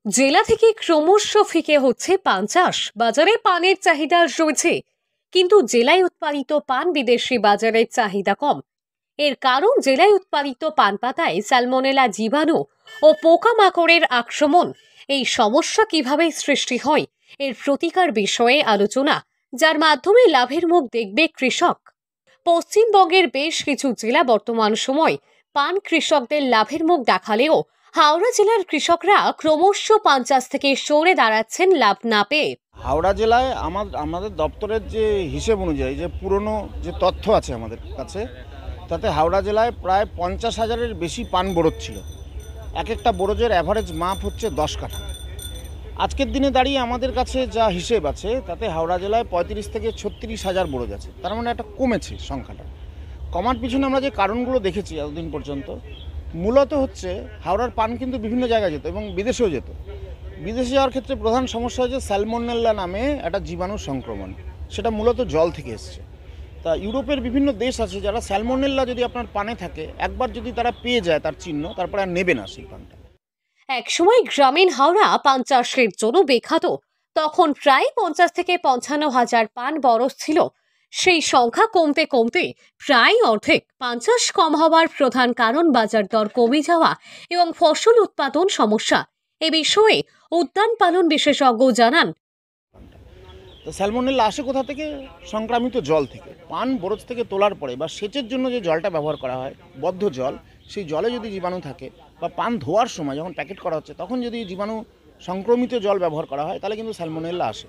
জেলা থেকে ক্রমশ ফিকে হচ্ছে পান চাষ। বাজারে পানের চাহিদা রয়েছে, কিন্তু জেলায় উৎপাদিত পান বিদেশি বাজারের চাহিদা কম। এর কারণ জেলায় উৎপাদিত পান পাতায় স্যালমোনেলা জীবাণু ও পোকামাকড়ের আক্রমণ। এই সমস্যা কিভাবে সৃষ্টি হয়, এর প্রতিকার বিষয়ে আলোচনা, যার মাধ্যমে লাভের মুখ দেখবে কৃষক। পশ্চিমবঙ্গের বেশ কিছু জেলা বর্তমান সময় পান কৃষকদের লাভের মুখ দেখালেও হাওড়া জেলার কৃষকরা ক্রমশ পান চাষ থেকে সরে দাঁড়াচ্ছেন লাভ না পেয়ে। হাওড়া জেলায় আমাদের দপ্তরের যে হিসেব অনুযায়ী যে পুরনো যে তথ্য আছে আমাদের কাছে, তাতে হাওড়া জেলায় প্রায় 50,000-এর বেশি পান বরজ ছিল। এক একটা বরজের অ্যাভারেজ মাপ হচ্ছে 10 কাঠা। আজকের দিনে দাঁড়িয়ে আমাদের কাছে যা হিসেব আছে তাতে হাওড়া জেলায় 35 থেকে 36,000 বরজ আছে। তার মানে একটা কমেছে সংখ্যাটা। কমার পিছনে আমরা যে কারণগুলো দেখেছি এতদিন পর্যন্ত, মূলত হচ্ছে হাওড়ার পান কিন্তু বিভিন্ন জায়গায় যেত এবং বিদেশেও যেত। বিদেশে যাওয়ার ক্ষেত্রে প্রধান সমস্যা হচ্ছে স্যালমোনেলা নামে একটা জীবাণু সংক্রমণ। সেটা মূলত জল থেকে এসছে। তা ইউরোপের বিভিন্ন দেশ আছে যারা স্যালমোনেলা যদি আপনার পানে থাকে, একবার যদি তারা পেয়ে যায় তার চিহ্ন, তারপরে আর নেবে না সেই পানটা। একসময় গ্রামীণ হাওড়া পান চাষের জন্য বিখ্যাত। তখন প্রায় 50 থেকে 55,000 পান বরজ ছিল। সেই সংখ্যা কমতে কমতে প্রায় অর্ধেক। পান চাষ কম হওয়ার প্রধান কারণ বাজার দর কমে যাওয়া এবং ফসল উৎপাদন সমস্যা। এ বিষয়ে উদ্যান পালন বিশেষজ্ঞ জানান, তো স্যালমোনেলা আসে কোথা থেকে? সংক্রামিত জল থেকে। পান বরজ থেকে তোলার পরে বা সেচের জন্য যে জলটা ব্যবহার করা হয়, বদ্ধ জল, সেই জলে যদি জীবাণু থাকে বা পান ধোয়ার সময় যখন প্যাকেট করা হচ্ছে তখন যদি জীবাণু সংক্রমিত জল ব্যবহার করা হয়, তাহলে কিন্তু স্যালমোনেলা আসে।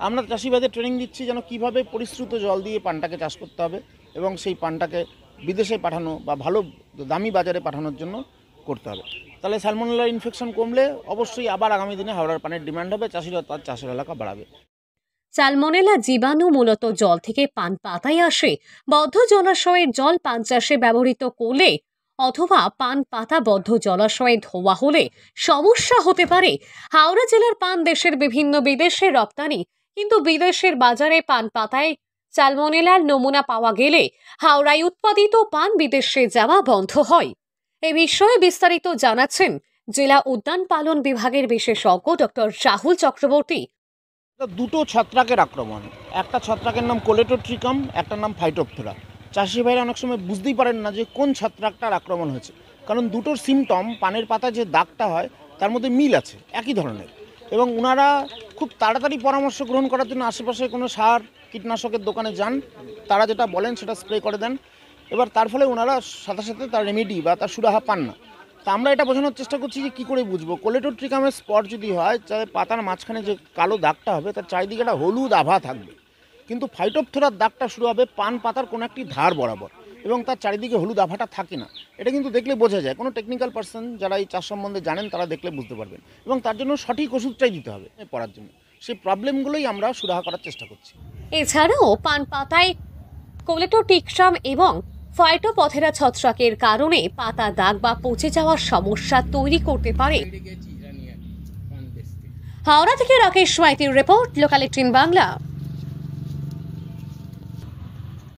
আমরা চাষিবাদের ট্রেনিং দিচ্ছি যেন কীভাবে পরিশ্রুত জল দিয়ে পানটাকে চাষ করতে হবে এবং সেই পানটাকে বিদেশে পাঠানো বা ভালো দামি বাজারে পাঠানোর জন্য করতে হবে। তাহলে স্যালমোনেলা ইনফেকশন কমলে অবশ্যই আবার আগামী দিনে হাওড়ার পানের ডিমান্ড হবে, চাষিরা তার চাষের এলাকা বাড়াবে। সালমোনেলা জীবাণু মূলত জল থেকে পান পাতায় আসে। বদ্ধ জলাশয়ের জল পান চাষে ব্যবহৃত করলে অথবা পান পাতা বদ্ধ জলাশয়ে ধোয়া হলে সমস্যা হতে পারে। হাওড়া জেলার পান দেশের বিভিন্ন বিদেশে রপ্তানি, কিন্তু বিদেশের বাজারে পান পাতায় সালমোনেলার নমুনা পাওয়া গেলে হাওড়ায় উৎপাদিত পান বিদেশে যাওয়া বন্ধ হয়। এ বিষয়ে বিস্তারিত জানাচ্ছেন জেলা উদ্যান পালন বিভাগের বিশেষজ্ঞ ডক্টর রাহুল চক্রবর্তী। দুটো ছত্রাকের আক্রমণ। একটা ছত্রাকের নাম কোলেটোট্রিকাম, একটার নাম ফাইটোপথোরা। চাষি ভাইরা অনেক সময় বুঝতেই পারেন না যে কোন ছত্রাকটার আক্রমণ হয়েছে, কারণ দুটোর সিমটম, পানের পাতা যে দাগটা হয় তার মধ্যে মিল আছে, একই ধরনের। এবং ওনারা খুব তাড়াতাড়ি পরামর্শ গ্রহণ করার জন্য আশেপাশে কোনো সার কীটনাশকের দোকানে যান, তারা যেটা বলেন সেটা স্প্রে করে দেন। এবার তার ফলে ওনারা সাথে সাথে তার রেমেডি বা তার সুরাহা পান না। তা আমরা এটা বোঝানোর চেষ্টা করছি যে কী করে বুঝবো। কোলেটোট্রিকামের স্পট যদি হয়, তাহলে পাতার মাঝখানে যে কালো দাগটা হবে তার চারিদিকে একটা হলুদ আভা থাকবে। কিন্তু ফাইটোপথোরার দাগটা শুরু হবে পান পাতার কোনো একটি ধার বরাবর এবং তার চারিদিকে হলুদ আভাটা থাকে না। এটা কিন্তু দেখলে বোঝা যায়। কোনো টেকনিক্যাল পার্সন যারা এই চাষ সম্বন্ধে জানেন তারা দেখলে বুঝতে পারবেন এবং তার জন্য সঠিক ওষুধটাই দিতে হবে পড়ার জন্য। সেই প্রবলেমগুলোই আমরা সুরাহা করার চেষ্টা করছি। এছাড়াও পান পাতায় কোলেটোট্রিকাম এবং ফাইটোপথেরা ছত্রাকের কারণে পাতা দাগ বা পচে যাওয়ার সমস্যা তৈরি করতে পারে। হাওড়া থেকে রাকেশ মাইতির রিপোর্ট, লোকাল 18 বাংলা।